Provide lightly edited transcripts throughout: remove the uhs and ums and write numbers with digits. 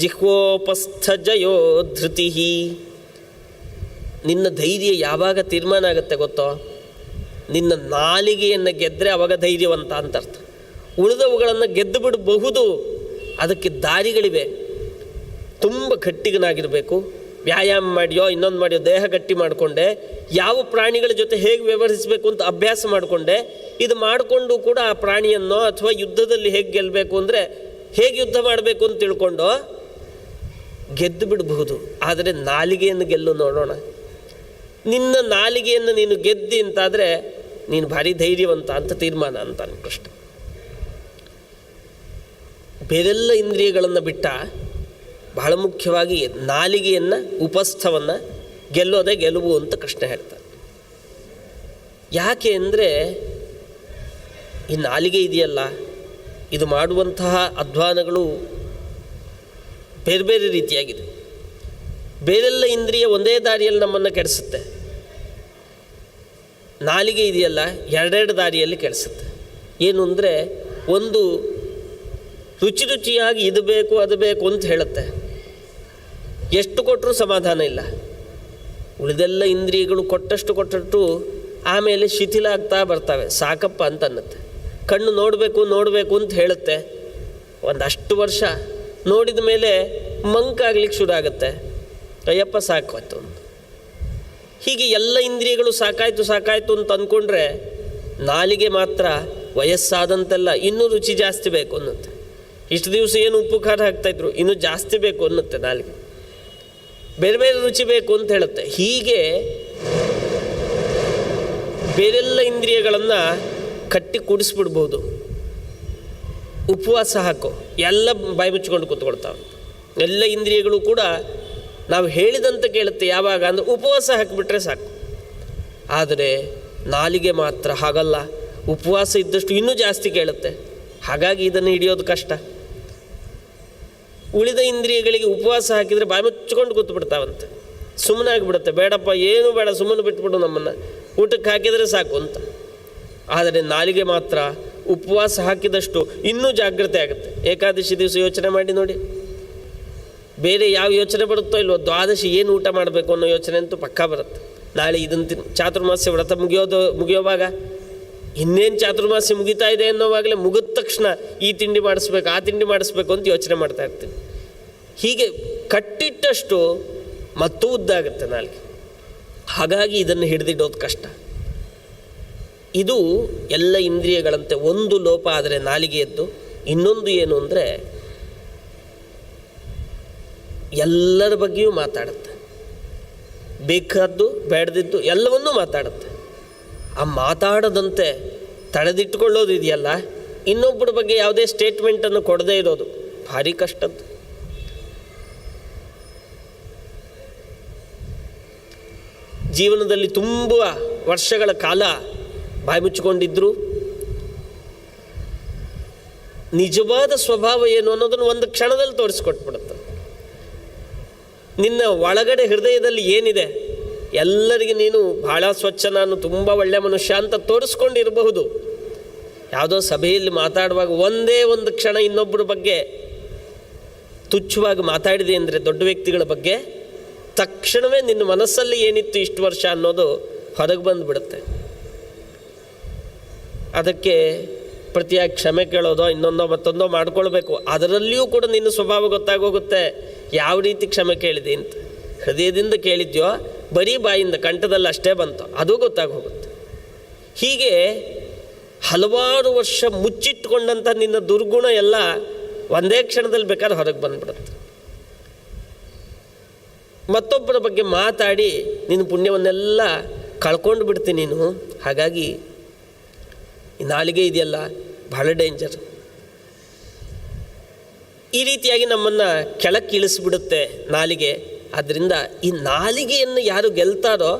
ಜಿಹ್ವೋಪಸ್ಥ ಜಯೋ ಧೃತಿ. ನಿನ್ನ ಧೈರ್ಯ ಯಾವಾಗ ತೀರ್ಮಾನ ಆಗುತ್ತೆ ಗೊತ್ತೋ? ನಿನ್ನ ನಾಲಿಗೆಯನ್ನು ಗೆದ್ದರೆ ಅವಾಗ ಧೈರ್ಯವಂತ ಅಂತ ಅರ್ಥ. ಉಳಿದವುಗಳನ್ನು ಗೆದ್ದು ಬಿಡಬಹುದು, ಅದಕ್ಕೆ ದಾರಿಗಳಿವೆ. ತುಂಬ ಗಟ್ಟಿಗನಾಗಿರಬೇಕು, ವ್ಯಾಯಾಮ ಮಾಡಿಯೋ ಇನ್ನೊಂದು ಮಾಡಿಯೋ ದೇಹ ಗಟ್ಟಿ ಮಾಡಿಕೊಂಡೆ, ಯಾವ ಪ್ರಾಣಿಗಳ ಜೊತೆ ಹೇಗೆ ವ್ಯವಹರಿಸಬೇಕು ಅಂತ ಅಭ್ಯಾಸ ಮಾಡಿಕೊಂಡೆ. ಇದು ಮಾಡಿಕೊಂಡು ಕೂಡ ಆ ಪ್ರಾಣಿಯನ್ನೋ ಅಥವಾ ಯುದ್ಧದಲ್ಲಿ ಹೇಗೆ ಗೆಲ್ಲಬೇಕು ಅಂದರೆ ಹೇಗೆ ಯುದ್ಧ ಮಾಡಬೇಕು ಅಂತ ತಿಳ್ಕೊಂಡು ಗೆದ್ದು ಬಿಡಬಹುದು. ಆದರೆ ನಾಲಿಗೆಯನ್ನು ಗೆಲ್ಲು ನೋಡೋಣ. ನಿನ್ನ ನಾಲಿಗೆಯನ್ನು ನೀನು ಗೆದ್ದಿ ಅಂತಾದರೆ ನೀನು ಭಾರಿ ಧೈರ್ಯವಂತ ಅಂತ ತೀರ್ಮಾನ ಅಂತಾನೆ ಕೃಷ್ಣ. ಬೇರೆಲ್ಲ ಇಂದ್ರಿಯಗಳನ್ನು ಬಿಟ್ಟ ಬಹಳ ಮುಖ್ಯವಾಗಿ ನಾಲಿಗೆಯನ್ನು, ಉಪಸ್ಥವನ್ನು ಗೆಲ್ಲೋದೇ ಗೆಲುವು ಅಂತ ಕೃಷ್ಣ ಹೇಳ್ತಾನೆ. ಯಾಕೆ ಅಂದರೆ ಈ ನಾಲಿಗೆ ಇದೆಯಲ್ಲ, ಇದು ಮಾಡುವಂತಹ ಅಧ್ವಾನಗಳು ಬೇರೆ ಬೇರೆ ರೀತಿಯಾಗಿದೆ. ಬೇರೆಲ್ಲ ಇಂದ್ರಿಯ ಒಂದೇ ದಾರಿಯಲ್ಲಿ ನಮ್ಮನ್ನು ಕೆಡಿಸುತ್ತೆ. ನಾಲಿಗೆ ಇದೆಯಲ್ಲ, ಎರಡೆರಡು ದಾರಿಯಲ್ಲಿ ಕೆಡಿಸುತ್ತೆ. ಏನು ಅಂದರೆ, ಒಂದು ರುಚಿ ರುಚಿಯಾಗಿ ಇದು ಬೇಕು ಅದು ಬೇಕು ಅಂತ ಹೇಳುತ್ತೆ, ಎಷ್ಟು ಕೊಟ್ಟರೂ ಸಮಾಧಾನ ಇಲ್ಲ. ಉಳಿದೆಲ್ಲ ಇಂದ್ರಿಯಗಳು ಕೊಟ್ಟಷ್ಟು ಆಮೇಲೆ ಶಿಥಿಲ ಆಗ್ತಾ ಬರ್ತವೆ, ಸಾಕಪ್ಪ ಅಂತ ಅನ್ನತ್ತೆ. ಕಣ್ಣು ನೋಡಬೇಕು ಅಂತ ಹೇಳುತ್ತೆ, ಒಂದಷ್ಟು ವರ್ಷ ನೋಡಿದ ಮೇಲೆ ಮಂಕಾಗ್ಲಿಕ್ಕೆ ಶುರು ಆಗುತ್ತೆ, ಅಯ್ಯಪ್ಪ ಸಾಕಾಯ್ತು ಅಂತ. ಹೀಗೆ ಎಲ್ಲ ಇಂದ್ರಿಯಗಳು ಸಾಕಾಯ್ತು ಅಂತ ಅಂದ್ಕೊಂಡ್ರೆ ನಾಲಿಗೆ ಮಾತ್ರ ವಯಸ್ಸಾದಂತೆಲ್ಲ ಇನ್ನೂ ರುಚಿ ಜಾಸ್ತಿ ಬೇಕು ಅನ್ನುತ್ತೆ. ಇಷ್ಟು ದಿವಸ ಏನು ಉಪ್ಪು ಖಾರ ಹಾಕ್ತಾಯಿದ್ರು, ಇನ್ನೂ ಜಾಸ್ತಿ ಬೇಕು ಅನ್ನುತ್ತೆ ನಾಲಿಗೆ. ಬೇರೆ ಬೇರೆ ರುಚಿ ಬೇಕು ಅಂತ ಹೇಳುತ್ತೆ. ಹೀಗೆ ಬೇರೆಲ್ಲ ಇಂದ್ರಿಯಗಳನ್ನು ಕಟ್ಟಿ ಕೂಡಿಸ್ಬಿಡ್ಬೋದು. ಉಪವಾಸ ಹಾಕು, ಎಲ್ಲ ಬಾಯಿ ಮುಚ್ಕೊಂಡು ಕೂತ್ಕೊಳ್ತಾವೆ. ಎಲ್ಲ ಇಂದ್ರಿಯಗಳು ಕೂಡ ನಾವು ಹೇಳಿದಂತೆ ಕೇಳುತ್ತೆ. ಯಾವಾಗ ಅಂದರೆ ಉಪವಾಸ ಹಾಕಿಬಿಟ್ರೆ ಸಾಕು. ಆದರೆ ನಾಲಿಗೆ ಮಾತ್ರ ಹಾಗಲ್ಲ, ಉಪವಾಸ ಇದ್ದಷ್ಟು ಇನ್ನೂ ಜಾಸ್ತಿ ಕೇಳುತ್ತೆ. ಹಾಗಾಗಿ ಇದನ್ನು ಹಿಡಿಯೋದು ಕಷ್ಟ. ಉಳಿದ ಇಂದ್ರಿಯಗಳಿಗೆ ಉಪವಾಸ ಹಾಕಿದರೆ ಬಾಯಿ ಮುಚ್ಕೊಂಡು ಕೂತ್ಬಿಡ್ತಾವಂತೆ, ಸುಮ್ಮನೆ ಆಗಿಬಿಡುತ್ತೆ. ಬೇಡಪ್ಪ, ಏನೂ ಬೇಡ, ಸುಮ್ಮನೆ ಬಿಟ್ಬಿಡು, ನಮ್ಮನ್ನು ಊಟಕ್ಕೆ ಹಾಕಿದರೆ ಸಾಕು ಅಂತ. ಆದರೆ ನಾಲಿಗೆ ಮಾತ್ರ ಉಪವಾಸ ಹಾಕಿದಷ್ಟು ಇನ್ನೂ ಜಾಗ್ರತೆ ಆಗುತ್ತೆ. ಏಕಾದಶಿ ದಿವಸ ಯೋಚನೆ ಮಾಡಿ ನೋಡಿ, ಬೇರೆ ಯಾವ ಯೋಚನೆ ಬರುತ್ತೋ ಇಲ್ವೋ, ದ್ವಾದಶಿ ಏನು ಊಟ ಮಾಡಬೇಕು ಅನ್ನೋ ಯೋಚನೆ ಅಂತೂ ಪಕ್ಕಾ ಬರುತ್ತೆ. ನಾಳೆ ಇದನ್ನು ಚಾತುರ್ಮಾಸ್ಯ ವ್ರತ ಮುಗಿಯೋವಾಗ ಇನ್ನೇನು ಚಾತುರ್ಮಾಸ್ಯ ಮುಗಿತಾ ಇದೆ ಅನ್ನೋವಾಗಲೇ ಮುಗಿದ ತಕ್ಷಣ ಈ ತಿಂಡಿ ಮಾಡಿಸ್ಬೇಕು ಆ ತಿಂಡಿ ಮಾಡಿಸ್ಬೇಕು ಅಂತ ಯೋಚನೆ ಮಾಡ್ತಾ ಇರ್ತೀವಿ. ಹೀಗೆ ಕಟ್ಟಿಟ್ಟಷ್ಟು ಮತ್ತೂ ಉದ್ದಾಗುತ್ತೆ ನಾಲ್ಗೆ. ಹಾಗಾಗಿ ಇದನ್ನು ಹಿಡಿದಿಡೋದು ಕಷ್ಟ. ಇದು ಎಲ್ಲ ಇಂದ್ರಿಯಗಳಂತೆ ಒಂದು ಲೋಪ ಆದರೆ ನಾಲಿಗೆಯದ್ದು. ಇನ್ನೊಂದು ಏನು ಅಂದರೆ, ಎಲ್ಲರ ಬಗ್ಗೆಯೂ ಮಾತಾಡುತ್ತೆ, ಬೇಕಾದ್ದು ಬೇಡದಿದ್ದು ಎಲ್ಲವನ್ನೂ ಮಾತಾಡುತ್ತೆ. ಆ ಮಾತಾಡದಂತೆ ತಡೆದಿಟ್ಟುಕೊಳ್ಳೋದು ಇದೆಯಲ್ಲ, ಇನ್ನೊಬ್ಬರ ಬಗ್ಗೆ ಯಾವುದೇ ಸ್ಟೇಟ್ಮೆಂಟನ್ನು ಕೊಡದೇ ಇರೋದು ಭಾರಿ ಕಷ್ಟದ್ದು. ಜೀವನದಲ್ಲಿ ತುಂಬ ವರ್ಷಗಳ ಕಾಲ ಬಾಯಿ ಮುಚ್ಚಿಕೊಂಡಿದ್ರು ನಿಜವಾದ ಸ್ವಭಾವ ಏನು ಅನ್ನೋದನ್ನು ಒಂದು ಕ್ಷಣದಲ್ಲಿ ತೋರಿಸ್ಕೊಟ್ಬಿಡುತ್ತೆ. ನಿನ್ನ ಒಳಗಡೆ ಹೃದಯದಲ್ಲಿ ಏನಿದೆ, ಎಲ್ಲರಿಗೆ ನೀನು ಭಾಳ ಸ್ವಚ್ಛ, ನಾನು ತುಂಬ ಒಳ್ಳೆಯ ಮನುಷ್ಯ ಅಂತ ತೋರಿಸ್ಕೊಂಡಿರಬಹುದು. ಯಾವುದೋ ಸಭೆಯಲ್ಲಿ ಮಾತಾಡುವಾಗ ಒಂದೇ ಒಂದು ಕ್ಷಣ ಇನ್ನೊಬ್ಬರ ಬಗ್ಗೆ ತುಚ್ಛವಾಗಿ ಮಾತಾಡಿದೆ ಅಂದರೆ, ದೊಡ್ಡ ವ್ಯಕ್ತಿಗಳ ಬಗ್ಗೆ, ತಕ್ಷಣವೇ ನಿನ್ನ ಮನಸ್ಸಲ್ಲಿ ಏನಿತ್ತು ಇಷ್ಟು ವರ್ಷ ಅನ್ನೋದು ಹೊರಗೆ ಬಂದುಬಿಡುತ್ತೆ. ಅದಕ್ಕೆ ಪ್ರತಿಯಾಗಿ ಕ್ಷಮೆ ಕೇಳೋದೋ ಇನ್ನೊಂದೋ ಮತ್ತೊಂದೋ ಮಾಡ್ಕೊಳ್ಬೇಕು. ಅದರಲ್ಲಿಯೂ ಕೂಡ ನಿನ್ನ ಸ್ವಭಾವ ಗೊತ್ತಾಗೋಗುತ್ತೆ, ಯಾವ ರೀತಿ ಕ್ಷಮೆ ಕೇಳಿದೆ ಅಂತ. ಹೃದಯದಿಂದ ಕೇಳಿದ್ಯೋ ಬರೀ ಬಾಯಿಂದ ಕಂಠದಲ್ಲಿ ಅಷ್ಟೇ ಬಂತು, ಅದು ಗೊತ್ತಾಗೋಗುತ್ತೆ. ಹೀಗೆ ಹಲವಾರು ವರ್ಷ ಮುಚ್ಚಿಟ್ಕೊಂಡಂಥ ನಿನ್ನ ದುರ್ಗುಣ ಎಲ್ಲ ಒಂದೇ ಕ್ಷಣದಲ್ಲಿ ಬೇಕಾದ್ರೆ ಹೊರಗೆ ಬಂದುಬಿಡುತ್ತೆ. ಮತ್ತೊಬ್ಬರ ಬಗ್ಗೆ ಮಾತಾಡಿ ನಿನ್ನ ಪುಣ್ಯವನ್ನೆಲ್ಲ ಕಳ್ಕೊಂಡು ಬಿಡ್ತೀನಿ ನೀನು. ಹಾಗಾಗಿ ಈ ನಾಲಿಗೆ ಇದೆಯಲ್ಲ ಬಹಳ ಡೇಂಜರ್. ಈ ರೀತಿಯಾಗಿ ನಮ್ಮನ್ನು ಕೆಳಕ್ಕೆ ಇಳಿಸ್ಬಿಡುತ್ತೆ ನಾಲಿಗೆ. ಆದ್ದರಿಂದ ಈ ನಾಲಿಗೆಯನ್ನು ಯಾರು ಗೆಲ್ತಾರೋ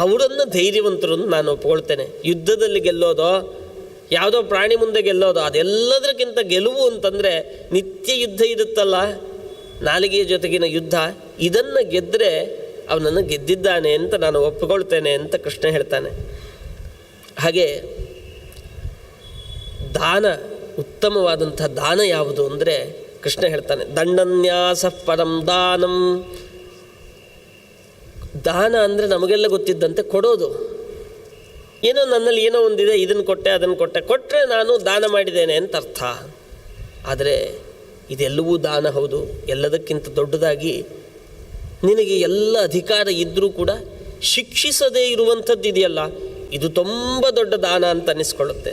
ಅವರನ್ನು ಧೈರ್ಯವಂತರು ನಾನು ಒಪ್ಕೊಳ್ತೇನೆ. ಯುದ್ಧದಲ್ಲಿ ಗೆಲ್ಲೋದೋ ಯಾವುದೋ ಪ್ರಾಣಿ ಮುಂದೆ ಗೆಲ್ಲೋದೋ ಅದೆಲ್ಲದಕ್ಕಿಂತ ಗೆಲುವು ಅಂತಂದರೆ ನಿತ್ಯ ಯುದ್ಧ ಇರುತ್ತಲ್ಲ, ನಾಲಿಗೆಯ ಜೊತೆಗಿನ ಯುದ್ಧ. ಇದನ್ನು ಗೆದ್ದರೆ ಅವನನ್ನು ಗೆದ್ದಿದ್ದಾನೆ ಅಂತ ನಾನು ಒಪ್ಪಿಕೊಳ್ತೇನೆ ಅಂತ ಕೃಷ್ಣ ಹೇಳ್ತಾನೆ. ಹಾಗೆ ದಾನ, ಉತ್ತಮವಾದಂಥ ದಾನ ಯಾವುದು ಅಂದರೆ ಕೃಷ್ಣ ಹೇಳ್ತಾನೆ, ದಂಡನ್ಯಾಸ ಪರಂ ದಾನಂ. ದಾನ ಅಂದರೆ ನಮಗೆಲ್ಲ ಗೊತ್ತಿದ್ದಂತೆ ಕೊಡೋದು. ಏನೋ ನನ್ನಲ್ಲಿ ಏನೋ ಒಂದಿದೆ, ಇದನ್ನು ಕೊಟ್ಟೆ ಅದನ್ನು ಕೊಟ್ಟರೆ ನಾನು ದಾನ ಮಾಡಿದ್ದೇನೆ ಅಂತ ಅರ್ಥ. ಆದರೆ ಇದೆಲ್ಲವೂ ದಾನ ಹೌದು. ಎಲ್ಲದಕ್ಕಿಂತ ದೊಡ್ಡದಾಗಿ ನಿನಗೆ ಎಲ್ಲ ಅಧಿಕಾರ ಇದ್ದರೂ ಕೂಡ ಶಿಕ್ಷಿಸದೇ ಇರುವಂಥದ್ದು ಇದೆಯಲ್ಲ, ಇದು ತುಂಬ ದೊಡ್ಡ ದಾನ ಅಂತ ಅನ್ನಿಸ್ಕೊಳ್ಳುತ್ತೆ.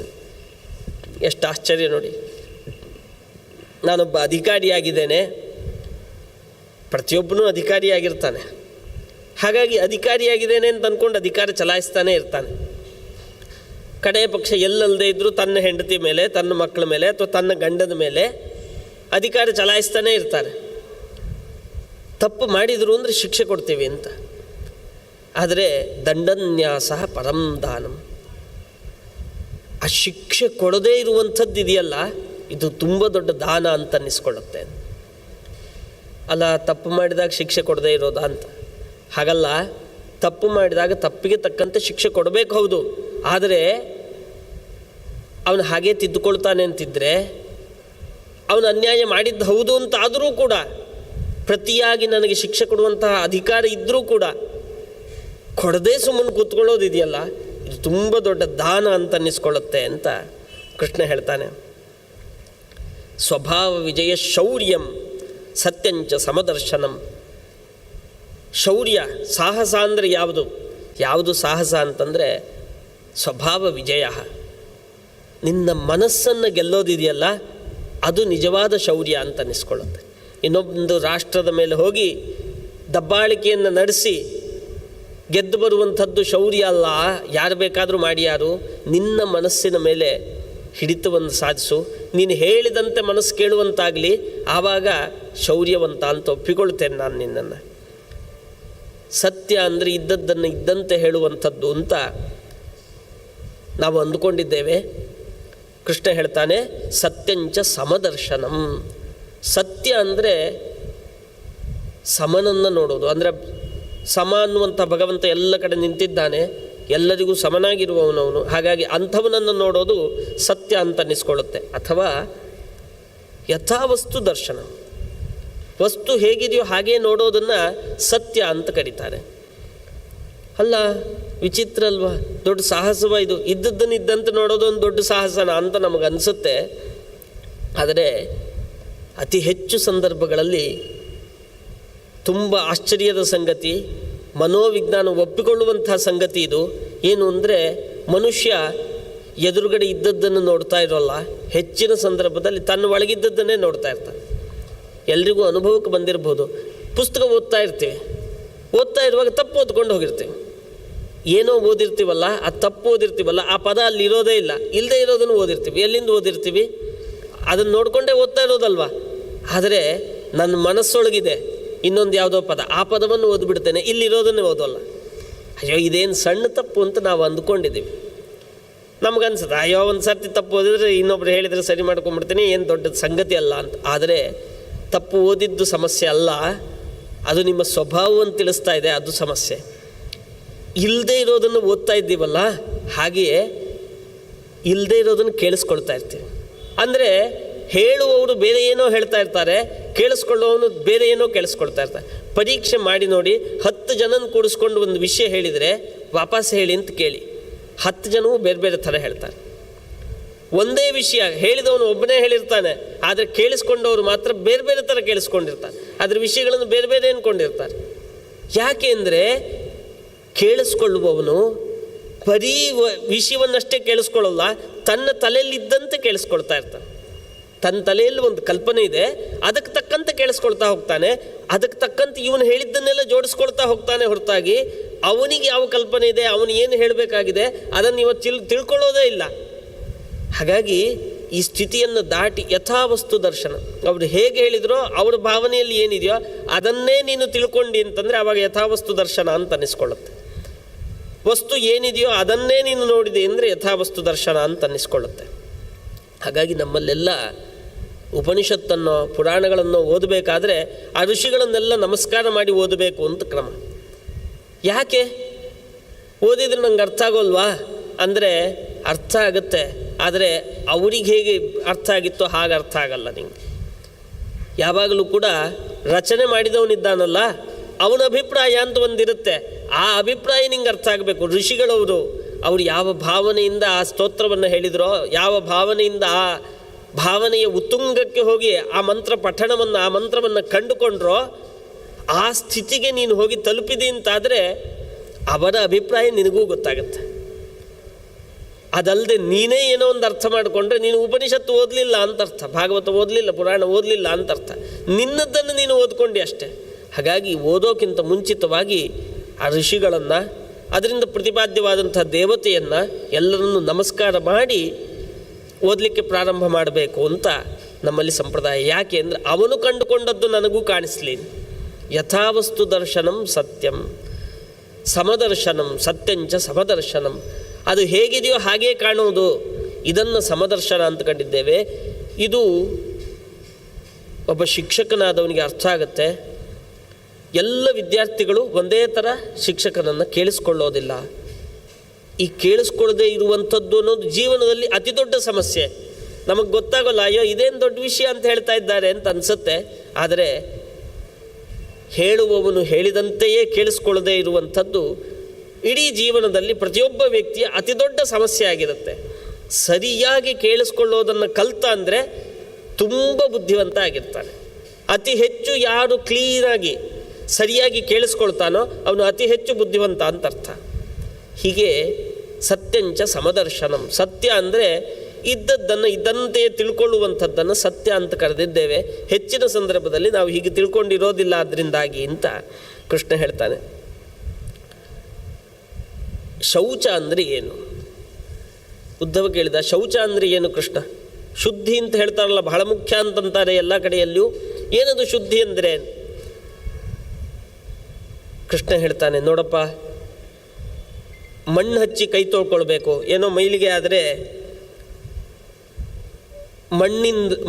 ಎಷ್ಟು ಆಶ್ಚರ್ಯ ನೋಡಿ. ನಾನೊಬ್ಬ ಅಧಿಕಾರಿಯಾಗಿದ್ದೇನೆ, ಪ್ರತಿಯೊಬ್ಬನೂ ಅಧಿಕಾರಿಯಾಗಿರ್ತಾನೆ. ಹಾಗಾಗಿ ಅಧಿಕಾರಿಯಾಗಿದ್ದೇನೆ ಅಂತ ಅಂದ್ಕೊಂಡು ಅಧಿಕಾರ ಚಲಾಯಿಸ್ತಾನೆ ಇರ್ತಾನೆ. ಕಡೆಯ ಪಕ್ಷ ಎಲ್ಲಲ್ಲದೆ ಇದ್ದರೂ ತನ್ನ ಹೆಂಡತಿ ಮೇಲೆ, ತನ್ನ ಮಕ್ಕಳ ಮೇಲೆ ಅಥವಾ ತನ್ನ ಗಂಡನ ಮೇಲೆ ಅಧಿಕಾರ ಚಲಾಯಿಸ್ತಾನೆ ಇರ್ತಾರೆ. ತಪ್ಪು ಮಾಡಿದರು ಅಂದರೆ ಶಿಕ್ಷೆ ಕೊಡ್ತೀವಿ ಅಂತ. ಆದರೆ ದಂಡನ್ಯಾಸ ಪರಂ ದಾನಂ, ಆ ಶಿಕ್ಷೆ ಕೊಡದೇ ಇರುವಂಥದ್ದು ಇದೆಯಲ್ಲ, ಇದು ತುಂಬ ದೊಡ್ಡ ದಾನ ಅಂತ ಅನ್ನಿಸ್ಕೊಳ್ಳುತ್ತೆ. ಅಲ್ಲ, ತಪ್ಪು ಮಾಡಿದಾಗ ಶಿಕ್ಷೆ ಕೊಡದೇ ಇರೋದಾ ಅಂತ? ಹಾಗಲ್ಲ. ತಪ್ಪು ಮಾಡಿದಾಗ ತಪ್ಪಿಗೆ ತಕ್ಕಂತೆ ಶಿಕ್ಷೆ ಕೊಡಬೇಕು, ಹೌದು. ಆದರೆ ಅವನು ಹಾಗೇ ತಿದ್ದುಕೊಳ್ತಾನೆ ಅಂತಿದ್ದರೆ, ಅವನು ಅನ್ಯಾಯ ಮಾಡಿದ್ದು ಹೌದು ಅಂತ ಆದರೂ ಕೂಡ ಪ್ರತಿಯಾಗಿ ನನಗೆ ಶಿಕ್ಷೆ ಕೊಡುವಂತಹ ಅಧಿಕಾರ ಇದ್ದರೂ ಕೂಡ ಕೊಡದೇ ಸುಮ್ಮನೆ ಕೂತ್ಕೊಳ್ಳೋದಿದೆಯಲ್ಲ, ಇದು ತುಂಬ ದೊಡ್ಡ ದಾನ ಅಂತ ಅನ್ನಿಸ್ಕೊಳ್ಳುತ್ತೆ ಅಂತ ಕೃಷ್ಣ ಹೇಳ್ತಾನೆ. ಸ್ವಭಾವ ವಿಜಯ ಶೌರ್ಯಂ ಸತ್ಯಂಚ ಸಮದರ್ಶನಂ. ಶೌರ್ಯ, ಸಾಹಸ ಅಂದರೆ ಯಾವುದು ಸಾಹಸ ಅಂತಂದರೆ ಸ್ವಭಾವ ವಿಜಯ. ನಿನ್ನ ಮನಸ್ಸನ್ನು ಗೆಲ್ಲೋದಿದೆಯಲ್ಲ, ಅದು ನಿಜವಾದ ಶೌರ್ಯ ಅಂತ ಅನ್ನಿಸ್ಕೊಳ್ಳುತ್ತೆ. ಇನ್ನೊಂದು ರಾಷ್ಟ್ರದ ಮೇಲೆ ಹೋಗಿ ದಬ್ಬಾಳಿಕೆಯನ್ನು ನಡೆಸಿ ಗೆದ್ದು ಬರುವಂಥದ್ದು ಶೌರ್ಯ ಅಲ್ಲ. ಯಾರು ಬೇಕಾದರೂ ಮಾಡಿ ಯಾರು, ನಿನ್ನ ಮನಸ್ಸಿನ ಮೇಲೆ ಹಿಡಿತವನ್ನು ಸಾಧಿಸು, ನೀನು ಹೇಳಿದಂತೆ ಮನಸ್ಸು ಕೇಳುವಂತಾಗಲಿ, ಆವಾಗ ಶೌರ್ಯವಂತ ಅಂತ ಒಪ್ಪಿಕೊಳ್ತೇನೆ ನಾನು ನಿನ್ನನ್ನು. ಸತ್ಯ ಅಂದರೆ ಇದ್ದದ್ದನ್ನು ಇದ್ದಂತೆ ಹೇಳುವಂಥದ್ದು ಅಂತ ನಾವು ಅಂದುಕೊಂಡಿದ್ದೇವೆ. ಕೃಷ್ಣ ಹೇಳ್ತಾನೆ, ಸತ್ಯಂಚ ಸಮದರ್ಶನಂ. ಸತ್ಯ ಅಂದರೆ ಸಮನನ್ನು ನೋಡೋದು. ಅಂದರೆ ಸಮ ಅನ್ನುವಂಥ ಭಗವಂತ ಎಲ್ಲ ಕಡೆ ನಿಂತಿದ್ದಾನೆ, ಎಲ್ಲರಿಗೂ ಸಮನಾಗಿರುವವನವನು. ಹಾಗಾಗಿ ಅಂಥವನನ್ನು ನೋಡೋದು ಸತ್ಯ ಅಂತ ಅನ್ನಿಸ್ಕೊಳ್ಳುತ್ತೆ. ಅಥವಾ ಯಥಾವಸ್ತು ದರ್ಶನ, ವಸ್ತು ಹೇಗಿದೆಯೋ ಹಾಗೇ ನೋಡೋದನ್ನು ಸತ್ಯ ಅಂತ ಕರೀತಾರೆ. ಅಲ್ಲ, ವಿಚಿತ್ರ ಅಲ್ವಾ? ದೊಡ್ಡ ಸಾಹಸವ ಇದು. ಇದ್ದದ್ದನ್ನು ಇದ್ದಂತೆ ನೋಡೋದು ಒಂದು ದೊಡ್ಡ ಸಾಹಸನ ಅಂತ ನಮಗನ್ನಿಸುತ್ತೆ. ಆದರೆ ಅತಿ ಹೆಚ್ಚು ಸಂದರ್ಭಗಳಲ್ಲಿ ತುಂಬ ಆಶ್ಚರ್ಯದ ಸಂಗತಿ, ಮನೋವಿಜ್ಞಾನ ಒಪ್ಪಿಕೊಳ್ಳುವಂಥ ಸಂಗತಿ ಇದು. ಏನು ಅಂದರೆ, ಮನುಷ್ಯ ಎದುರುಗಡೆ ಇದ್ದದ್ದನ್ನು ನೋಡ್ತಾ ಇರೋಲ್ಲ, ಹೆಚ್ಚಿನ ಸಂದರ್ಭದಲ್ಲಿ ತನ್ನ ಒಳಗಿದ್ದದ್ದನ್ನೇ ನೋಡ್ತಾ ಇರ್ತಾನೆ. ಎಲ್ರಿಗೂ ಅನುಭವಕ್ಕೆ ಬಂದಿರ್ಬೋದು. ಪುಸ್ತಕ ಓದ್ತಾ ಇರುವಾಗ ತಪ್ಪು ಓದ್ಕೊಂಡು ಹೋಗಿರ್ತೀವಿ. ಏನೋ ಓದಿರ್ತೀವಲ್ಲ, ಆ ತಪ್ಪು ಓದಿರ್ತೀವಲ್ಲ, ಆ ಪದ ಅಲ್ಲಿ ಇರೋದೇ ಇಲ್ಲ, ಇಲ್ಲದೆ ಇರೋದನ್ನು ಓದಿರ್ತೀವಿ. ಎಲ್ಲಿಂದ ಓದಿರ್ತೀವಿ? ಅದನ್ನು ನೋಡಿಕೊಂಡೇ ಓದ್ತಾ ಇರೋದಲ್ವ. ಆದರೆ ನನ್ನ ಮನಸ್ಸೊಳಗಿದೆ ಇನ್ನೊಂದು ಯಾವುದೋ ಪದ, ಆ ಪದವನ್ನು ಓದ್ಬಿಡ್ತೇನೆ, ಇಲ್ಲಿರೋದನ್ನೇ ಓದೋಲ್ಲ. ಅಯ್ಯೋ, ಇದೇನು ಸಣ್ಣ ತಪ್ಪು ಅಂತ ನಾವು ಅಂದ್ಕೊಂಡಿದ್ದೀವಿ. ನಮಗನ್ಸುತ್ತೆ, ಅಯ್ಯೋ ಒಂದು ಸರ್ತಿ ತಪ್ಪು ಓದಿದ್ರೆ ಇನ್ನೊಬ್ರು ಹೇಳಿದರೆ ಸರಿ ಮಾಡ್ಕೊಂಡ್ಬಿಡ್ತೀನಿ, ಏನು ದೊಡ್ಡ ಸಂಗತಿ ಅಲ್ಲ ಅಂತ. ಆದರೆ ತಪ್ಪು ಓದಿದ್ದು ಸಮಸ್ಯೆ ಅಲ್ಲ, ಅದು ನಿಮ್ಮ ಸ್ವಭಾವವನ್ನು ತಿಳಿಸ್ತಾ ಇದೆ, ಅದು ಸಮಸ್ಯೆ. ಇಲ್ಲದೆ ಇರೋದನ್ನು ಓದ್ತಾ ಇದ್ದೀವಲ್ಲ, ಹಾಗೆಯೇ ಇಲ್ಲದೆ ಇರೋದನ್ನು ಕೇಳಿಸ್ಕೊಳ್ತಾ ಇರ್ತೀವಿ. ಅಂದರೆ ಹೇಳುವವರು ಬೇರೆ ಏನೋ ಹೇಳ್ತಾ ಇರ್ತಾರೆ, ಕೇಳಿಸ್ಕೊಳ್ಳೋವನು ಬೇರೆ ಏನೋ ಕೇಳಿಸ್ಕೊಳ್ತಾ ಇರ್ತಾರೆ. ಪರೀಕ್ಷೆ ಮಾಡಿ ನೋಡಿ, 10 ಜನನ ಕೂಡಿಸ್ಕೊಂಡು ಒಂದು ವಿಷಯ ಹೇಳಿದರೆ ವಾಪಸ್ ಹೇಳಿ ಅಂತ ಕೇಳಿ, 10 ಜನವೂ ಬೇರೆ ಬೇರೆ ಥರ ಹೇಳ್ತಾರೆ. ಒಂದೇ ವಿಷಯ ಹೇಳಿದವನು ಒಬ್ಬನೇ ಹೇಳಿರ್ತಾನೆ, ಆದರೆ ಕೇಳಿಸ್ಕೊಂಡವರು ಮಾತ್ರ ಬೇರೆ ಬೇರೆ ಥರ ಕೇಳಿಸ್ಕೊಂಡಿರ್ತಾರೆ. ಅದ್ರ ವಿಷಯಗಳನ್ನು ಬೇರೆ ಬೇರೆ ಅಂದ್ಕೊಂಡಿರ್ತಾರೆ. ಯಾಕೆ ಅಂದರೆ, ಕೇಳಿಸ್ಕೊಳ್ಳುವವನು ಬರೀ ವಿಷಯವನ್ನಷ್ಟೇ ಕೇಳಿಸ್ಕೊಳ್ಳಲ್ಲ, ತನ್ನ ತಲೆಯಲ್ಲಿದ್ದಂತೆ ಕೇಳಿಸ್ಕೊಳ್ತಾ ಇರ್ತಾನೆ. ತನ್ನ ತಲೆಯಲ್ಲಿ ಒಂದು ಕಲ್ಪನೆ ಇದೆ, ಅದಕ್ಕೆ ತಕ್ಕಂತೆ ಕೇಳಿಸ್ಕೊಳ್ತಾ ಹೋಗ್ತಾನೆ. ಅದಕ್ಕೆ ತಕ್ಕಂತೆ ಇವನು ಹೇಳಿದ್ದನ್ನೆಲ್ಲ ಜೋಡಿಸ್ಕೊಳ್ತಾ ಹೋಗ್ತಾನೆ ಹೊರತಾಗಿ ಅವನಿಗೆ ಯಾವ ಕಲ್ಪನೆ ಇದೆ, ಅವನು ಏನು ಹೇಳಬೇಕಾಗಿದೆ ಅದನ್ನು ಇವತ್ತು ತಿಳ್ಕೊಳ್ಳೋದೇ ಇಲ್ಲ. ಹಾಗಾಗಿ ಈ ಸ್ಥಿತಿಯನ್ನು ದಾಟಿ ಯಥಾವಸ್ತು ದರ್ಶನ, ಅವರು ಹೇಗೆ ಹೇಳಿದ್ರೋ ಅವ್ರ ಭಾವನೆಯಲ್ಲಿ ಏನಿದೆಯೋ ಅದನ್ನೇ ನೀನು ತಿಳ್ಕೊಂಡು ಅಂತಂದರೆ ಆವಾಗ ಯಥಾವಸ್ತು ದರ್ಶನ ಅಂತ ಅನ್ನಿಸ್ಕೊಳ್ಳುತ್ತೆ. ವಸ್ತು ಏನಿದೆಯೋ ಅದನ್ನೇ ನೀನು ನೋಡಿದೆ ಅಂದರೆ ಯಥಾವಸ್ತು ದರ್ಶನ ಅಂತ ಅನ್ನಿಸ್ಕೊಳ್ಳುತ್ತೆ. ಹಾಗಾಗಿ ನಮ್ಮಲ್ಲೆಲ್ಲ ಉಪನಿಷತ್ತನ್ನೋ ಪುರಾಣಗಳನ್ನು ಓದಬೇಕಾದ್ರೆ ಆ ಋಷಿಗಳನ್ನೆಲ್ಲ ನಮಸ್ಕಾರ ಮಾಡಿ ಓದಬೇಕು ಅಂತ ಕ್ರಮ. ಯಾಕೆ ಓದಿದ್ರೆ ನಂಗೆ ಅರ್ಥ ಆಗೋಲ್ವಾ ಅಂದರೆ ಅರ್ಥ ಆಗುತ್ತೆ, ಆದರೆ ಅವ್ರಿಗೆ ಹೇಗೆ ಅರ್ಥ ಆಗಿತ್ತೋ ಹಾಗೆ ಅರ್ಥ ಆಗಲ್ಲ ನಿಂಗೆ. ಯಾವಾಗಲೂ ಕೂಡ ರಚನೆ ಮಾಡಿದವನಿದ್ದಾನಲ್ಲ ಅವನ ಅಭಿಪ್ರಾಯ ಅಂತ ಒಂದಿರುತ್ತೆ. ಆ ಅಭಿಪ್ರಾಯ ನಿಂಗೆ ಅರ್ಥ ಆಗಬೇಕು. ಋಷಿಗಳವರು ಅವರು ಯಾವ ಭಾವನೆಯಿಂದ ಆ ಸ್ತೋತ್ರವನ್ನು ಹೇಳಿದರೋ, ಯಾವ ಭಾವನೆಯಿಂದ ಆ ಭಾವನೆಯ ಉತ್ತುಂಗಕ್ಕೆ ಹೋಗಿ ಆ ಮಂತ್ರ ಪಠಣವನ್ನು, ಆ ಮಂತ್ರವನ್ನು ಕಂಡುಕೊಂಡ್ರೋ, ಆ ಸ್ಥಿತಿಗೆ ನೀನು ಹೋಗಿ ತಲುಪಿದೆ ಅಂತಾದರೆ ಅವರ ಅಭಿಪ್ರಾಯ ನಿನಗೂ ಗೊತ್ತಾಗುತ್ತೆ. ಅದಲ್ಲದೆ ನೀನೇ ಏನೋ ಒಂದು ಅರ್ಥ ಮಾಡಿಕೊಂಡ್ರೆ ನೀನು ಉಪನಿಷತ್ತು ಓದಲಿಲ್ಲ ಅಂತ ಅರ್ಥ, ಭಾಗವತ ಓದಲಿಲ್ಲ, ಪುರಾಣ ಓದಲಿಲ್ಲ ಅಂತ ಅರ್ಥ. ನಿನ್ನದನ್ನು ನೀನು ಓದ್ಕೊಂಡಿ ಅಷ್ಟೆ. ಹಾಗಾಗಿ ಓದೋಕ್ಕಿಂತ ಮುಂಚಿತವಾಗಿ ಆ ಋಷಿಗಳನ್ನು, ಅದರಿಂದ ಪ್ರತಿಪಾದ್ಯವಾದಂಥ ದೇವತೆಯನ್ನು ಎಲ್ಲರನ್ನು ನಮಸ್ಕಾರ ಮಾಡಿ ಓದಲಿಕ್ಕೆ ಪ್ರಾರಂಭ ಮಾಡಬೇಕು ಅಂತ ನಮ್ಮಲ್ಲಿ ಸಂಪ್ರದಾಯ. ಯಾಕೆ ಅಂದರೆ ಅವನು ಕಂಡುಕೊಂಡದ್ದು ನನಗೂ ಕಾಣಿಸ್ಲಿ. ಯಥಾವಸ್ತು ದರ್ಶನಂ ಸತ್ಯಂ ಸಮದರ್ಶನಂ ಸತ್ಯಂಚ ಸಮದರ್ಶನಂ. ಅದು ಹೇಗಿದೆಯೋ ಹಾಗೇ ಕಾಣುವುದು, ಇದನ್ನು ಸಮದರ್ಶನ ಅಂತ ಕಂಡಿದ್ದೇವೆ. ಇದು ಒಬ್ಬ ಶಿಕ್ಷಕನಾದವನಿಗೆ ಅರ್ಥ ಆಗುತ್ತೆ. ಎಲ್ಲ ವಿದ್ಯಾರ್ಥಿಗಳು ಒಂದೇ ಥರ ಶಿಕ್ಷಕನನ್ನು ಕೇಳಿಸ್ಕೊಳ್ಳೋದಿಲ್ಲ. ಈ ಕೇಳಿಸ್ಕೊಳ್ಳದೆ ಇರುವಂಥದ್ದು ಅನ್ನೋದು ಜೀವನದಲ್ಲಿ ಅತಿ ದೊಡ್ಡ ಸಮಸ್ಯೆ. ನಮಗೆ ಗೊತ್ತಾಗೋಲ್ಲ, ಅಯ್ಯೋ ಇದೇನು ದೊಡ್ಡ ವಿಷಯ ಅಂತ ಹೇಳ್ತಾ ಇದ್ದಾರೆ ಅಂತ ಅನಿಸುತ್ತೆ. ಆದರೆ ಹೇಳುವವನು ಹೇಳಿದಂತೆಯೇ ಕೇಳಿಸ್ಕೊಳ್ಳದೆ ಇರುವಂಥದ್ದು ಇಡೀ ಜೀವನದಲ್ಲಿ ಪ್ರತಿಯೊಬ್ಬ ವ್ಯಕ್ತಿಯ ಅತಿ ದೊಡ್ಡ ಸಮಸ್ಯೆ ಆಗಿರುತ್ತೆ. ಸರಿಯಾಗಿ ಕೇಳಿಸ್ಕೊಳ್ಳೋದನ್ನು ಕಲಿತ ಅಂದರೆ ತುಂಬ ಬುದ್ಧಿವಂತ ಆಗಿರ್ತಾನೆ. ಅತಿ ಹೆಚ್ಚು ಯಾರು ಕ್ಲೀನಾಗಿ ಸರಿಯಾಗಿ ಕೇಳಿಸ್ಕೊಳ್ತಾನೋ ಅವನು ಅತಿ ಹೆಚ್ಚು ಬುದ್ಧಿವಂತ ಅಂತ ಅರ್ಥ. ಹೀಗೆ ಸತ್ಯಂಚ ಸಮದರ್ಶನಂ. ಸತ್ಯ ಅಂದರೆ ಇದ್ದದ್ದನ್ನು ಇದ್ದಂತೆಯೇ ತಿಳ್ಕೊಳ್ಳುವಂಥದ್ದನ್ನು ಸತ್ಯ ಅಂತ ಕರೆದಿದ್ದೇವೆ. ಹೆಚ್ಚಿನ ಸಂದರ್ಭದಲ್ಲಿ ನಾವು ಹೀಗೆ ತಿಳ್ಕೊಂಡಿರೋದಿಲ್ಲ ಅದರಿಂದಾಗಿ ಅಂತ ಕೃಷ್ಣ ಹೇಳ್ತಾನೆ. ಶೌಚ ಅಂದರೆ ಏನು? ಉದ್ಧವ ಕೇಳಿದ, ಶೌಚ ಅಂದರೆ ಏನು ಕೃಷ್ಣ? ಶುದ್ಧಿ ಅಂತ ಹೇಳ್ತಾರಲ್ಲ, ಬಹಳ ಮುಖ್ಯ ಅಂತಂತಾರೆ ಎಲ್ಲ ಕಡೆಯಲ್ಲಿಯೂ. ಏನದು ಶುದ್ಧಿ ಅಂದರೆ? ಕೃಷ್ಣ ಹೇಳ್ತಾನೆ, ನೋಡಪ್ಪ, ಮಣ್ಣು ಹಚ್ಚಿ ಕೈ ತೊಳ್ಕೊಳ್ಬೇಕು. ಏನೋ ಮೈಲಿಗೆ ಆದರೆ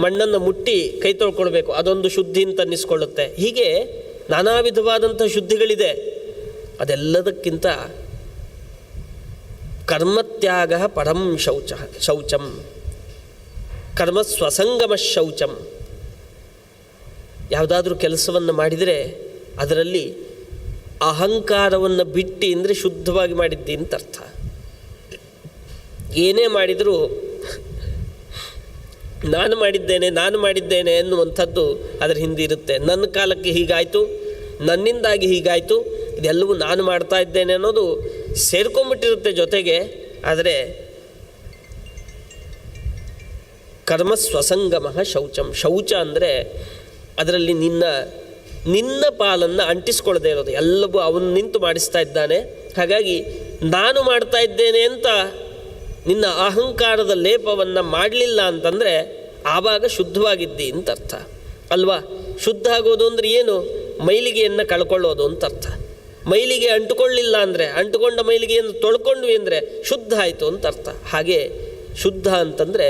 ಮಣ್ಣನ್ನು ಮುಟ್ಟಿ ಕೈ ತೊಳ್ಕೊಳ್ಬೇಕು, ಅದೊಂದು ಶುದ್ಧಿ ಅಂತ ಅನ್ನಿಸ್ಕೊಳ್ಳುತ್ತೆ. ಹೀಗೆ ನಾನಾ ವಿಧವಾದಂಥ ಶುದ್ಧಿಗಳಿದೆ. ಅದೆಲ್ಲದಕ್ಕಿಂತ ಕರ್ಮತ್ಯಾಗ ಪರಂ ಶೌಚಂ ಕರ್ಮ ಸ್ವಸಂಗಮ ಶೌಚಂ. ಯಾವುದಾದ್ರೂ ಕೆಲಸವನ್ನು ಮಾಡಿದರೆ ಅದರಲ್ಲಿ ಅಹಂಕಾರವನ್ನು ಬಿಟ್ಟು ಅಂದರೆ ಶುದ್ಧವಾಗಿ ಮಾಡಿದ್ದಿ ಅಂತ ಅರ್ಥ. ಏನೇ ಮಾಡಿದರೂ ನಾನು ಮಾಡಿದ್ದೇನೆ ಎನ್ನುವಂಥದ್ದು ಅದರ ಹಿಂದೆ ಇರುತ್ತೆ. ನನ್ನ ಕಾಲಕ್ಕೆ ಹೀಗಾಯಿತು, ನನ್ನಿಂದಾಗಿ ಹೀಗಾಯಿತು, ಇದೆಲ್ಲವೂ ನಾನು ಮಾಡ್ತಾ ಇದ್ದೇನೆ ಅನ್ನೋದು ಸೇರ್ಕೊಂಡ್ಬಿಟ್ಟಿರುತ್ತೆ ಜೊತೆಗೆ. ಆದರೆ ಕರ್ಮ ಸ್ವಸಂಗಮ ಶೌಚಂ. ಶೌಚ ಅಂದರೆ ಅದರಲ್ಲಿ ನಿನ್ನ ಪಾಲನ್ನು ಅಂಟಿಸ್ಕೊಳ್ಳದೆ ಇರೋದು. ಎಲ್ಲವೂ ಅವನು ನಿಂತು ಮಾಡಿಸ್ತಾ ಇದ್ದಾನೆ. ಹಾಗಾಗಿ ನಾನು ಮಾಡ್ತಾ ಇದ್ದೇನೆ ಅಂತ ನಿನ್ನ ಅಹಂಕಾರದ ಲೇಪವನ್ನು ಮಾಡಲಿಲ್ಲ ಅಂತಂದರೆ ಆವಾಗ ಶುದ್ಧವಾಗಿದ್ದಿ ಅಂತ ಅರ್ಥ ಅಲ್ವಾ? ಶುದ್ಧ ಆಗೋದು ಅಂದರೆ ಏನು? ಮೈಲಿಗೆಯನ್ನು ಕಳ್ಕೊಳ್ಳೋದು ಅಂತ ಅರ್ಥ. ಮೈಲಿಗೆ ಅಂಟುಕೊಳ್ಳಿಲ್ಲ ಅಂದರೆ, ಅಂಟುಕೊಂಡ ಮೈಲಿಗೆಯನ್ನು ತೊಳ್ಕೊಂಡ್ವಿ ಅಂದರೆ ಶುದ್ಧ ಆಯಿತು ಅಂತ ಅರ್ಥ. ಹಾಗೆ ಶುದ್ಧ ಅಂತಂದರೆ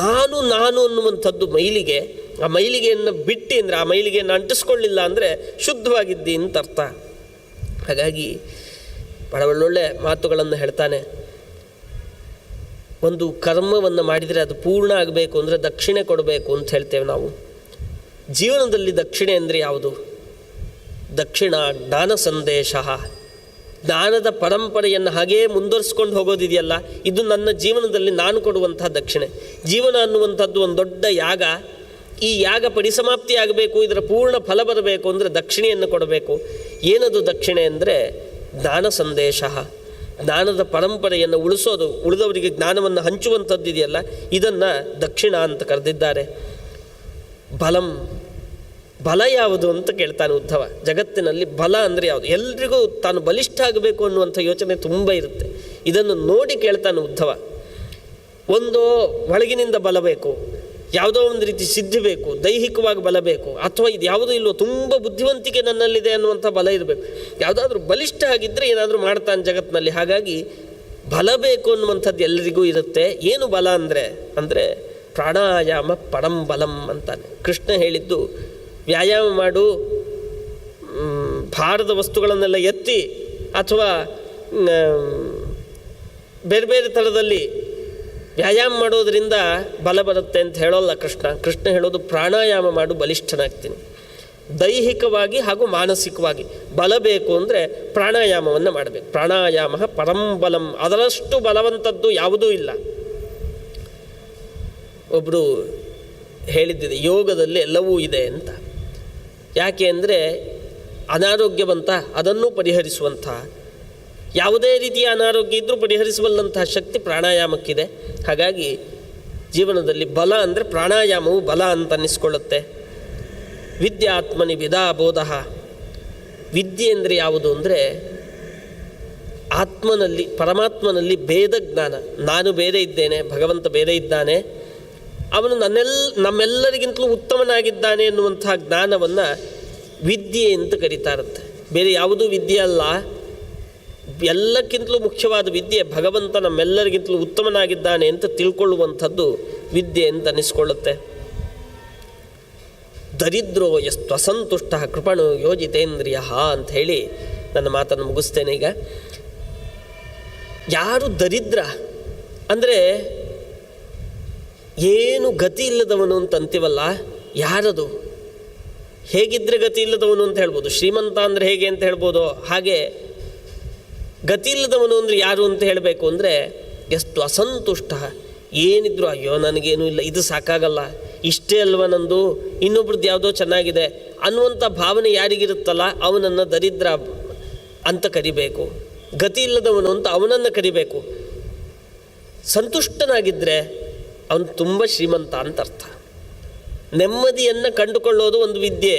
ನಾನು ಅನ್ನುವಂಥದ್ದು ಮೈಲಿಗೆ. ಆ ಮೈಲಿಗೆಯನ್ನು ಬಿಟ್ಟು ಅಂದರೆ, ಆ ಮೈಲಿಗೆಯನ್ನು ಅಂಟಿಸ್ಕೊಳ್ಳಿಲ್ಲ ಅಂದರೆ ಶುದ್ಧವಾಗಿದ್ದಿ ಅಂತ ಅರ್ಥ. ಹಾಗಾಗಿ ಬಹಳ ಒಳ್ಳೊಳ್ಳೆ ಮಾತುಗಳನ್ನು ಹೇಳ್ತಾನೆ. ಒಂದು ಕರ್ಮವನ್ನು ಮಾಡಿದರೆ ಅದು ಪೂರ್ಣ ಆಗಬೇಕು ಅಂದರೆ ದಕ್ಷಿಣೆ ಕೊಡಬೇಕು ಅಂತ ಹೇಳ್ತೇವೆ ನಾವು. ಜೀವನದಲ್ಲಿ ದಕ್ಷಿಣೆ ಅಂದರೆ ಯಾವುದು? ದಕ್ಷಿಣ ಜ್ಞಾನ ಸಂದೇಶ. ಜ್ಞಾನದ ಪರಂಪರೆಯನ್ನು ಹಾಗೇ ಮುಂದುವರಿಸ್ಕೊಂಡು ಹೋಗೋದಿದೆಯಲ್ಲ, ಇದು ನನ್ನ ಜೀವನದಲ್ಲಿ ನಾನು ಕೊಡುವಂತಹ ದಕ್ಷಿಣೆ. ಜೀವನ ಅನ್ನುವಂಥದ್ದು ಒಂದು ದೊಡ್ಡ ಯಾಗ. ಈ ಯಾಗ ಪರಿಸಮಾಪ್ತಿ ಆಗಬೇಕು, ಇದರ ಪೂರ್ಣ ಫಲ ಬರಬೇಕು ಅಂದರೆ ದಕ್ಷಿಣೆಯನ್ನು ಕೊಡಬೇಕು. ಏನದು ದಕ್ಷಿಣೆ ಅಂದರೆ ಜ್ಞಾನ ಸಂದೇಶ. ಜ್ಞಾನದ ಪರಂಪರೆಯನ್ನು ಉಳಿಸೋದು, ಉಳಿದವರಿಗೆ ಜ್ಞಾನವನ್ನು ಹಂಚುವಂಥದ್ದು ಇದೆಯಲ್ಲ, ಇದನ್ನು ದಕ್ಷಿಣ ಅಂತ ಕರೆದಿದ್ದಾರೆ. ಬಲ ಯಾವುದು ಅಂತ ಕೇಳ್ತಾನೆ ಉದ್ಧವ. ಜಗತ್ತಿನಲ್ಲಿ ಬಲ ಅಂದರೆ ಯಾವುದು? ಎಲ್ರಿಗೂ ತಾನು ಬಲಿಷ್ಠ ಆಗಬೇಕು ಅನ್ನುವಂಥ ಯೋಚನೆ ತುಂಬ ಇರುತ್ತೆ. ಇದನ್ನು ನೋಡಿ ಕೇಳ್ತಾನೆ ಉದ್ಧವ. ಒಂದು ಒಳಗಿನಿಂದ ಬಲ ಬೇಕು, ಯಾವುದೋ ಒಂದು ರೀತಿ ಸಿದ್ಧಿ ಬೇಕು, ದೈಹಿಕವಾಗಿ ಬಲ ಬೇಕು, ಅಥವಾ ಇದು ಯಾವುದೂ ಇಲ್ವೋ ತುಂಬ ಬುದ್ಧಿವಂತಿಕೆ ನನ್ನಲ್ಲಿದೆ ಅನ್ನುವಂಥ ಬಲ ಇರಬೇಕು. ಯಾವುದಾದ್ರೂ ಬಲಿಷ್ಠ ಆಗಿದ್ದರೆ ಏನಾದರೂ ಮಾಡ್ತಾನೆ ಜಗತ್ತಿನಲ್ಲಿ. ಹಾಗಾಗಿ ಬಲ ಬೇಕು ಅನ್ನುವಂಥದ್ದು ಎಲ್ಲರಿಗೂ ಇರುತ್ತೆ. ಏನು ಬಲ ಅಂದರೆ ಪ್ರಾಣಾಯಾಮ ಪರಂ ಬಲಂ ಅಂತಾನೆ ಕೃಷ್ಣ ಹೇಳಿದ್ದು. ವ್ಯಾಯಾಮ ಮಾಡು, ಭಾರದ ವಸ್ತುಗಳನ್ನೆಲ್ಲ ಎತ್ತಿ ಅಥವಾ ಬೇರೆ ಬೇರೆ ಥರದಲ್ಲಿ ವ್ಯಾಯಾಮ ಮಾಡೋದರಿಂದ ಬಲ ಬರುತ್ತೆ ಅಂತ ಹೇಳೋಲ್ಲ ಕೃಷ್ಣ ಹೇಳೋದು ಪ್ರಾಣಾಯಾಮ ಮಾಡು ಬಲಿಷ್ಠನಾಗ್ತೀನಿ. ದೈಹಿಕವಾಗಿ ಹಾಗೂ ಮಾನಸಿಕವಾಗಿ ಬಲ ಬೇಕು ಅಂದರೆ ಪ್ರಾಣಾಯಾಮವನ್ನು ಮಾಡಬೇಕು. ಪ್ರಾಣಾಯಾಮ ಪರಂಬಲಂ, ಅದರಷ್ಟು ಬಲವಂತದ್ದು ಯಾವುದೂ ಇಲ್ಲ. ಒಬ್ಬರು ಹೇಳಿದ್ದಿದೆ, ಯೋಗದಲ್ಲಿ ಎಲ್ಲವೂ ಇದೆ ಅಂತ. ಯಾಕೆ ಅಂದರೆ ಅನಾರೋಗ್ಯವಂತ ಅದನ್ನು ಪರಿಹರಿಸುವಂಥ, ಯಾವುದೇ ರೀತಿಯ ಅನಾರೋಗ್ಯ ಇದ್ದರೂ ಪರಿಹರಿಸಬಲ್ಲಂತಹ ಶಕ್ತಿ ಪ್ರಾಣಾಯಾಮಕ್ಕಿದೆ. ಹಾಗಾಗಿ ಜೀವನದಲ್ಲಿ ಬಲ ಅಂದರೆ ಪ್ರಾಣಾಯಾಮವು ಬಲ ಅಂತ ಅನ್ನಿಸ್ಕೊಳ್ಳುತ್ತೆ. ವಿದ್ಯಾತ್ಮನಿ ವಿದಾ ಬೋಧ. ವಿದ್ಯೆ ಅಂದರೆ ಯಾವುದು ಅಂದರೆ ಆತ್ಮನಲ್ಲಿ, ಪರಮಾತ್ಮನಲ್ಲಿ ಭೇದ ಜ್ಞಾನ. ನಾನು ಬೇರೆ ಇದ್ದೇನೆ, ಭಗವಂತ ಬೇರೆ ಇದ್ದಾನೆ, ಅವನು ನಮ್ಮೆಲ್ಲರಿಗಿಂತಲೂ ಉತ್ತಮನಾಗಿದ್ದಾನೆ ಎನ್ನುವಂತಹ ಜ್ಞಾನವನ್ನು ವಿದ್ಯೆ ಅಂತ ಕರೀತಾರಂತೆ. ಬೇರೆ ಯಾವುದೂ ವಿದ್ಯೆ ಅಲ್ಲ. ಎಲ್ಲಕ್ಕಿಂತಲೂ ಮುಖ್ಯವಾದ ವಿದ್ಯೆ ಭಗವಂತ ನಮ್ಮೆಲ್ಲರಿಗಿಂತಲೂ ಉತ್ತಮನಾಗಿದ್ದಾನೆ ಅಂತ ತಿಳ್ಕೊಳ್ಳುವಂಥದ್ದು ವಿದ್ಯೆ ಅಂತ ಅನ್ನಿಸ್ಕೊಳ್ಳುತ್ತೆ. ದರಿದ್ರೋ ಎಷ್ಟು ಅಸಂತುಷ್ಟ ಕೃಪಣು ಯೋಜಿತೇಂದ್ರಿಯ ಅಂತ ಹೇಳಿ ನನ್ನ ಮಾತನ್ನು ಮುಗಿಸ್ತೇನೆ. ಈಗ ಯಾರು ದರಿದ್ರ ಅಂದರೆ ಏನು ಗತಿ ಇಲ್ಲದವನು ಅಂತ ಅಂತೀವಲ್ಲ, ಯಾರದು? ಹೇಗಿದ್ದರೆ ಗತಿ ಇಲ್ಲದವನು ಅಂತ ಹೇಳ್ಬೋದು. ಶ್ರೀಮಂತ ಅಂದರೆ ಹೇಗೆ ಅಂತ ಹೇಳ್ಬೋದು. ಹಾಗೆ ಗತಿ ಇಲ್ಲದವನು ಅಂದರೆ ಯಾರು ಅಂತ ಹೇಳಬೇಕು ಅಂದರೆ ಎಷ್ಟು ಅಸಂತುಷ್ಟ, ಏನಿದ್ರು ಅಯ್ಯೋ ನನಗೇನೂ ಇಲ್ಲ, ಇದು ಸಾಕಾಗಲ್ಲ, ಇಷ್ಟೇ ಅಲ್ವ ನಂದು, ಇನ್ನೊಬ್ರದ್ದು ಯಾವುದೋ ಚೆನ್ನಾಗಿದೆ ಅನ್ನುವಂಥ ಭಾವನೆ ಯಾರಿಗಿರುತ್ತಲ್ಲ ಅವನನ್ನು ದರಿದ್ರ ಅಂತ ಕರಿಬೇಕು. ಗತಿ ಇಲ್ಲದವನು ಅಂತ ಅವನನ್ನು ಕರಿಬೇಕು. ಸಂತುಷ್ಟನಾಗಿದ್ದರೆ ಅವನು ತುಂಬ ಶ್ರೀಮಂತ ಅಂತ ಅರ್ಥ. ನೆಮ್ಮದಿಯನ್ನು ಕಂಡುಕೊಳ್ಳೋದು ಒಂದು ವಿದ್ಯೆ.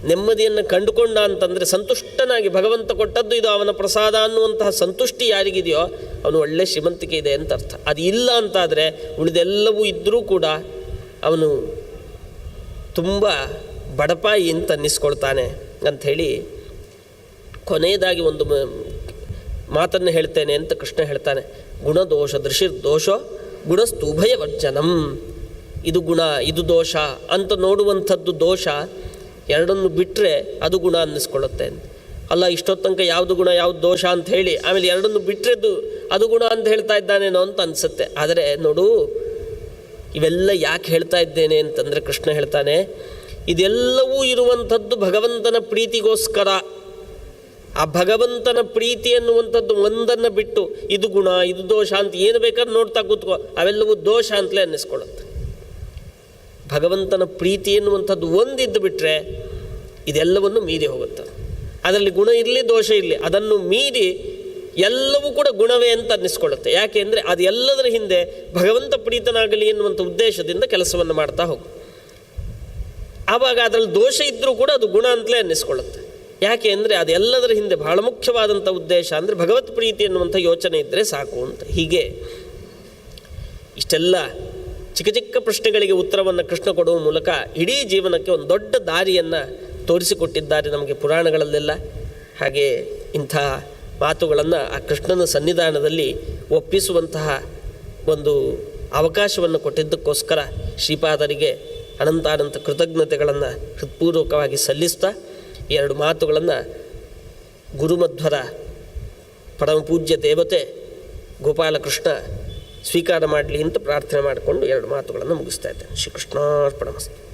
ನೆಮ್ಮದಿಯನ್ನು ಕಂಡುಕೊಂಡ ಅಂತಂದರೆ ಸಂತುಷ್ಟನಾಗಿ ಭಗವಂತ ಕೊಟ್ಟದ್ದು ಇದು ಅವನ ಪ್ರಸಾದ ಅನ್ನುವಂತಹ ಸಂತುಷ್ಟಿ ಯಾರಿಗಿದೆಯೋ ಅವನು ಒಳ್ಳೆ ಶ್ರೀಮಂತಿಕೆ ಇದೆ ಅಂತ ಅರ್ಥ. ಅದು ಇಲ್ಲ ಅಂತಾದರೆ ಉಳಿದೆಲ್ಲವೂ ಇದ್ದರೂ ಕೂಡ ಅವನು ತುಂಬ ಬಡಪಾಯಿ ಅಂತ ಅನ್ನಿಸ್ಕೊಳ್ತಾನೆ ಅಂಥೇಳಿ ಕೊನೆಯದಾಗಿ ಒಂದು ಮಾತನ್ನು ಹೇಳ್ತೇನೆ ಅಂತ ಕೃಷ್ಣ ಹೇಳ್ತಾನೆ. ಗುಣದೋಷ ದೃಶಿರ್ದೋಷೋ ಗುಣಸ್ತುಭಯ ವರ್ಜನಂ. ಇದು ಗುಣ ಇದು ದೋಷ ಅಂತ ನೋಡುವಂಥದ್ದು ದೋಷ. ಎರಡನ್ನು ಬಿಟ್ಟರೆ ಅದು ಗುಣ ಅನ್ನಿಸ್ಕೊಳ್ಳುತ್ತೆ. ಅಲ್ಲ ಇಷ್ಟೊತ್ತು ತನಕ ಯಾವುದು ಗುಣ ಯಾವುದು ದೋಷ ಅಂತ ಹೇಳಿ ಆಮೇಲೆ ಎರಡನ್ನು ಬಿಟ್ಟರೆದು ಅದು ಗುಣ ಅಂತ ಹೇಳ್ತಾ ಇದ್ದಾನೇನೋ ಅಂತ ಅನಿಸುತ್ತೆ. ಆದರೆ ನೋಡು, ಇವೆಲ್ಲ ಯಾಕೆ ಹೇಳ್ತಾ ಇದ್ದೇನೆ ಅಂತಂದರೆ ಕೃಷ್ಣ ಹೇಳ್ತಾನೆ, ಇದೆಲ್ಲವೂ ಇರುವಂಥದ್ದು ಭಗವಂತನ ಪ್ರೀತಿಗೋಸ್ಕರ. ಆ ಭಗವಂತನ ಪ್ರೀತಿ ಎನ್ನುವಂಥದ್ದು ಒಂದನ್ನು ಬಿಟ್ಟು ಇದು ಗುಣ ಇದು ದೋಷ ಅಂತ ಏನು ಬೇಕಾದ್ರೆ ನೋಡ್ತಾ ಕೂತ್ಕೋ, ಅವೆಲ್ಲವೂ ದೋಷ ಅಂತಲೇ ಅನ್ನಿಸ್ಕೊಳ್ಳುತ್ತೆ. ಭಗವಂತನ ಪ್ರೀತಿ ಎನ್ನುವಂಥದ್ದು ಒಂದಿದ್ದು ಬಿಟ್ಟರೆ ಇದೆಲ್ಲವನ್ನು ಮೀರಿ ಹೋಗುತ್ತೆ. ಅದರಲ್ಲಿ ಗುಣ ಇರಲಿ ದೋಷ ಇರಲಿ, ಅದನ್ನು ಮೀರಿ ಎಲ್ಲವೂ ಕೂಡ ಗುಣವೇ ಅಂತ ಅನ್ನಿಸ್ಕೊಳ್ಳುತ್ತೆ. ಯಾಕೆ ಅಂದರೆ ಅದು ಎಲ್ಲದರ ಹಿಂದೆ ಭಗವಂತ ಪ್ರೀತನಾಗಲಿ ಎನ್ನುವಂಥ ಉದ್ದೇಶದಿಂದ ಕೆಲಸವನ್ನು ಮಾಡ್ತಾ ಹೋಗು. ಆವಾಗ ಅದರಲ್ಲಿ ದೋಷ ಇದ್ದರೂ ಕೂಡ ಅದು ಗುಣ ಅಂತಲೇ ಅನ್ನಿಸ್ಕೊಳ್ಳುತ್ತೆ. ಯಾಕೆ ಅಂದರೆ ಅದೆಲ್ಲದರ ಹಿಂದೆ ಬಹಳ ಮುಖ್ಯವಾದಂಥ ಉದ್ದೇಶ ಅಂದರೆ ಭಗವತ್ ಪ್ರೀತಿ ಎನ್ನುವಂಥ ಯೋಚನೆ ಇದ್ದರೆ ಸಾಕು ಅಂತ. ಹೀಗೆ ಇಷ್ಟೆಲ್ಲ ಚಿಕ್ಕ ಚಿಕ್ಕ ಪ್ರಶ್ನೆಗಳಿಗೆ ಉತ್ತರವನ್ನು ಕೃಷ್ಣ ಕೊಡುವ ಮೂಲಕ ಇಡೀ ಜೀವನಕ್ಕೆ ಒಂದು ದೊಡ್ಡ ದಾರಿಯನ್ನು ತೋರಿಸಿಕೊಟ್ಟಿದ್ದಾರೆ ನಮಗೆ ಪುರಾಣಗಳಲ್ಲೆಲ್ಲ. ಹಾಗೆ ಇಂಥ ಮಾತುಗಳನ್ನು ಆ ಕೃಷ್ಣನ ಸನ್ನಿಧಾನದಲ್ಲಿ ಒಪ್ಪಿಸುವಂತಹ ಒಂದು ಅವಕಾಶವನ್ನು ಕೊಟ್ಟಿದ್ದಕ್ಕೋಸ್ಕರ ಶ್ರೀಪಾದರಿಗೆ ಅನಂತಾನಂತ ಕೃತಜ್ಞತೆಗಳನ್ನು ಹೃತ್ಪೂರ್ವಕವಾಗಿ ಸಲ್ಲಿಸ್ತಾ ಎರಡು ಮಾತುಗಳನ್ನು ಗುರುಮಧ್ವರ ಪರಮಪೂಜ್ಯ ದೇವತೆ ಗೋಪಾಲಕೃಷ್ಣ ಸ್ವೀಕಾರ ಮಾಡಲಿ ಅಂತ ಪ್ರಾರ್ಥನೆ ಮಾಡಿಕೊಂಡು ಎರಡು ಮಾತುಗಳನ್ನು ಮುಗಿಸ್ತಾ ಇದ್ದೇನೆ. ಶ್ರೀಕೃಷ್ಣಾರ್ಪಣಮಸ್ತು.